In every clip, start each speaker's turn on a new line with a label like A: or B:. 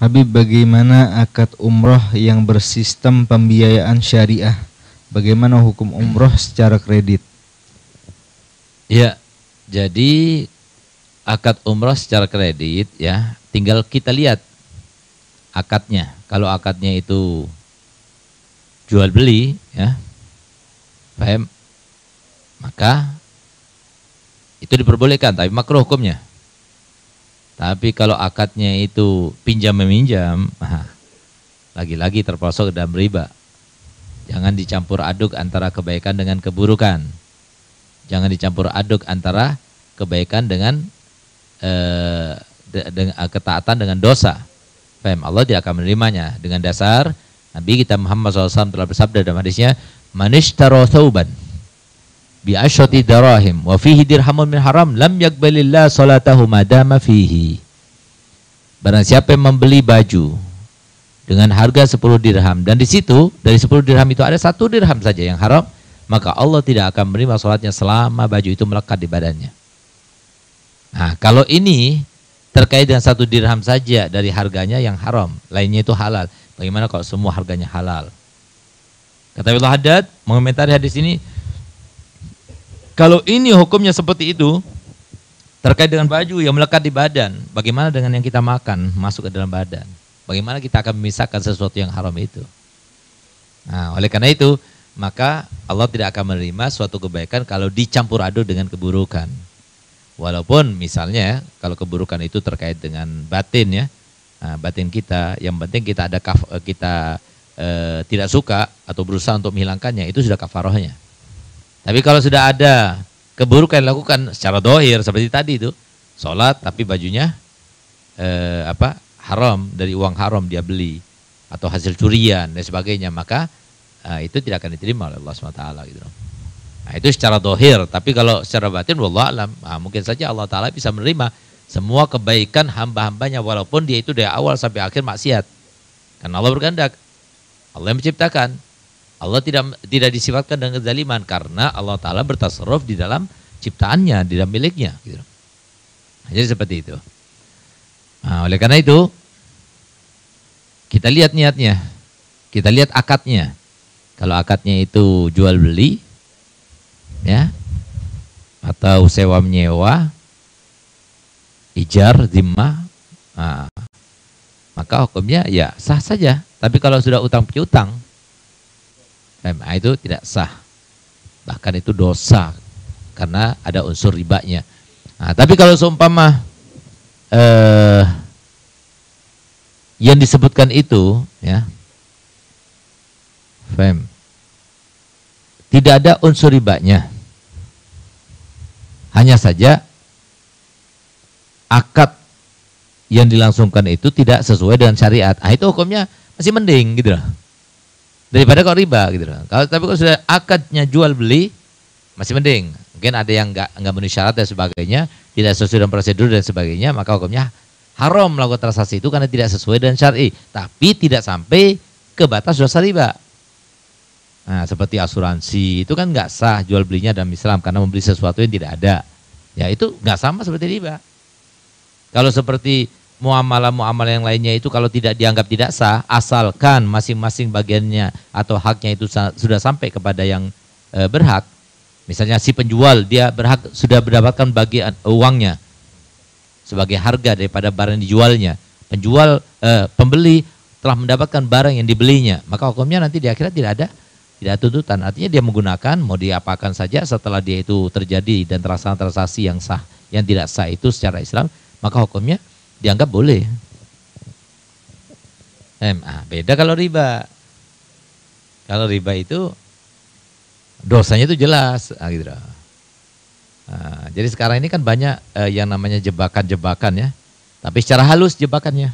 A: Habib, bagaimana akad umroh yang bersistem pembiayaan syariah? Bagaimana hukum umroh secara kredit?
B: Ya, jadi akad umroh secara kredit ya, tinggal kita lihat akadnya. Kalau akadnya itu jual beli ya, paham? Maka itu diperbolehkan, tapi makruh hukumnya. Tapi kalau akadnya itu pinjam meminjam, lagi-lagi terpelosok dalam riba. Jangan dicampur aduk antara kebaikan dengan keburukan. Jangan dicampur aduk antara kebaikan dengan ketaatan dengan dosa. Paham? Allah tidak akan menerimanya. Dengan dasar Nabi kita Muhammad SAW telah bersabda dalam hadisnya, "Manishtara thawban bi asyrati darahim wa fihi dirhamun min haram lam yakbalillah salatahu madama fihi." Barang siapa yang membeli baju dengan harga 10 dirham dan di situ dari 10 dirham itu ada 1 dirham saja yang haram, maka Allah tidak akan menerima salatnya selama baju itu melekat di badannya. Nah, kalau ini terkait dengan 1 dirham saja dari harganya yang haram, lainnya itu halal. Bagaimana kalau semua harganya halal? Kata Abdul Haddad mengomentari hadis ini, kalau ini hukumnya seperti itu, terkait dengan baju yang melekat di badan, bagaimana dengan yang kita makan masuk ke dalam badan? Bagaimana kita akan memisahkan sesuatu yang haram itu? Nah, oleh karena itu, maka Allah tidak akan menerima suatu kebaikan kalau dicampur aduk dengan keburukan. Walaupun misalnya kalau keburukan itu terkait dengan batin ya, nah, batin kita, yang penting kita ada tidak suka atau berusaha untuk menghilangkannya, itu sudah kafarahnya. Tapi kalau sudah ada keburukan yang dilakukan secara dohir seperti tadi itu, sholat tapi bajunya haram, dari uang haram dia beli atau hasil curian dan sebagainya, maka itu tidak akan diterima oleh Allah SWT gitu. Nah, itu secara dohir, tapi kalau secara batin wallahu alam, mungkin saja Allah Ta'ala bisa menerima semua kebaikan hamba-hambanya walaupun dia itu dari awal sampai akhir maksiat. Karena Allah berkehendak, Allah yang menciptakan. Allah tidak disifatkan dengan kezaliman karena Allah Ta'ala bertasarruf di dalam ciptaannya, di dalam miliknya gitu. Nah, jadi seperti itu. Nah, oleh karena itu kita lihat niatnya, kita lihat akadnya. Kalau akadnya itu jual beli ya, atau sewa menyewa, ijar, zimmah, maka hukumnya ya sah saja. Tapi kalau sudah utang piutang, itu tidak sah, bahkan itu dosa karena ada unsur ribanya. Nah, tapi kalau seumpama yang disebutkan itu ya, tidak ada unsur ribanya, hanya saja akad yang dilangsungkan itu tidak sesuai dengan syariat. Itu hukumnya masih mending gitu loh, daripada kok riba gitu loh. Tapi kalau sudah akadnya jual beli masih mending. Mungkin ada yang nggak memenuhi syarat dan sebagainya, tidak sesuai dengan prosedur dan sebagainya, maka hukumnya haram melakukan transaksi itu karena tidak sesuai dengan syar'i. Tapi tidak sampai ke batas dosa riba. Nah, seperti asuransi itu kan nggak sah jual belinya dalam Islam karena membeli sesuatu yang tidak ada. Ya itu nggak sama seperti riba. Kalau seperti muamalah-muamalah yang lainnya itu kalau tidak dianggap tidak sah, asalkan masing-masing bagiannya atau haknya itu sudah sampai kepada yang berhak. Misalnya si penjual dia berhak sudah mendapatkan bagian uangnya sebagai harga daripada barang yang dijualnya. Pembeli telah mendapatkan barang yang dibelinya, maka hukumnya nanti di akhirat tidak ada tuntutan. Artinya dia menggunakan mau diapakan saja setelah dia itu terjadi dan terlaksana transaksi yang sah, yang tidak sah itu secara Islam, maka hukumnya dianggap boleh. Beda kalau riba. Kalau riba itu dosanya itu jelas gitu. Jadi sekarang ini kan banyak yang namanya jebakan-jebakan ya, tapi secara halus jebakannya.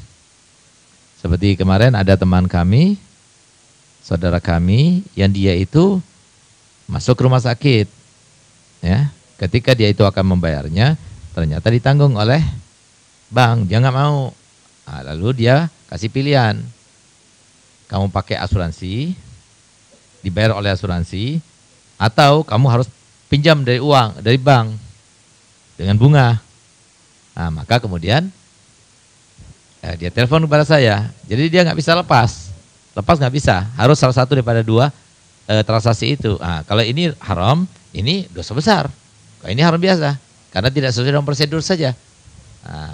B: Seperti kemarin ada teman kami, saudara kami, yang dia itu masuk ke rumah sakit ya, ketika dia itu akan membayarnya ternyata ditanggung oleh bank, dia nggak mau. Lalu dia kasih pilihan, kamu pakai asuransi, dibayar oleh asuransi, atau kamu harus pinjam dari bank dengan bunga. Maka kemudian Dia telepon kepada saya, jadi dia nggak bisa lepas nggak bisa, harus salah satu daripada dua transaksi itu. Kalau ini haram, ini dosa besar. Kalau ini haram biasa, karena tidak sesuai dengan prosedur saja.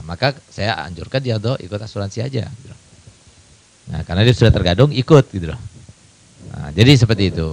B: Maka saya anjurkan dia tuh ikut asuransi aja. Gitu. Karena dia sudah tergadung, ikut gitu loh. Jadi seperti itu.